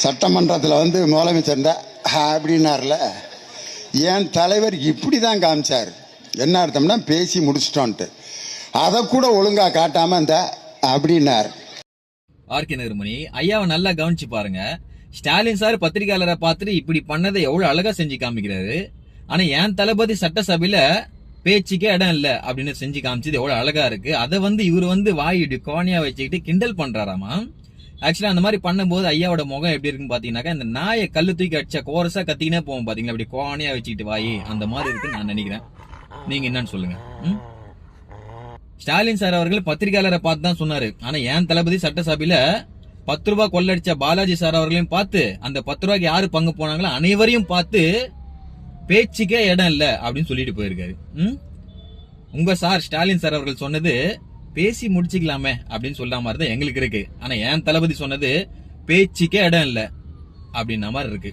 சட்டமன்றத்தில் வந்து முதலமைச்சர் தான் அப்படின்னார்ல, என் தலைவர் இப்படி தான் காமிச்சார். என்ன அர்த்தம்னா பேசி முடிச்சிட்டோன்ட்டு, அதை கூட ஒழுங்கா காட்டாம இந்த அப்படின்னார். ஆர்கே நகர்மணி ஐயாவை நல்லா கவனிச்சு பாருங்க. ஸ்டாலின் சார் பத்திரிகையாளரை பார்த்துட்டு இப்படி பண்ணதை எவ்வளவு அழகா செஞ்சு காமிக்கிறாரு. ஆனா என் தளபதி சட்டசபையில பேச்சுக்கே இடம் இல்ல அப்படின்னு செஞ்சு காமிச்சது எவ்வளவு அழகா இருக்கு. அதை வந்து இவர் வந்து வாய் கோணியா வச்சுக்கிட்டு கிண்டல் பண்றாராமா. ஆக்சுவலா அந்த மாதிரி பண்ணும்போது ஐயாவோட முகம் எப்படி இருக்குன்னு பாத்தீங்கன்னாக்கா, இந்த நாயை கல்லு தூக்கி அடிச்சா கோரஸா கத்திக்கினே போவோம் பாத்தீங்களா, அப்படி கோணியா வச்சுக்கிட்டு வாய் அந்த மாதிரி இருக்குன்னு நான் நினைக்கிறேன். நீங்க என்னன்னு சொல்லுங்க. ஸ்டாலின் சார் அவர்கள் பத்திரிகையாளரை பார்த்து தான் சொன்னாரு. ஆனா என் தளபதி சட்டசபையில 10 ரூபாய் கொள்ளடிச்ச பாலாஜி சார் அவர்களையும் பார்த்து, அந்த 10 ரூபாய்க்கு யாரு பங்கு போனாங்களோ அனைவரையும் பார்த்து பேச்சுக்கே இடம் இல்ல அப்படின்னு சொல்லிட்டு போயிருக்காரு. உங்க சார் ஸ்டாலின் சார் அவர்கள் சொன்னது பேசி முடிச்சுக்கலாமே அப்படின்னு சொல்ற மாதிரி தான் எங்களுக்கு இருக்கு. ஆனா என் தளபதி சொன்னது பேச்சுக்கே இடம் இல்ல அப்படின்ன மாதிரி இருக்கு.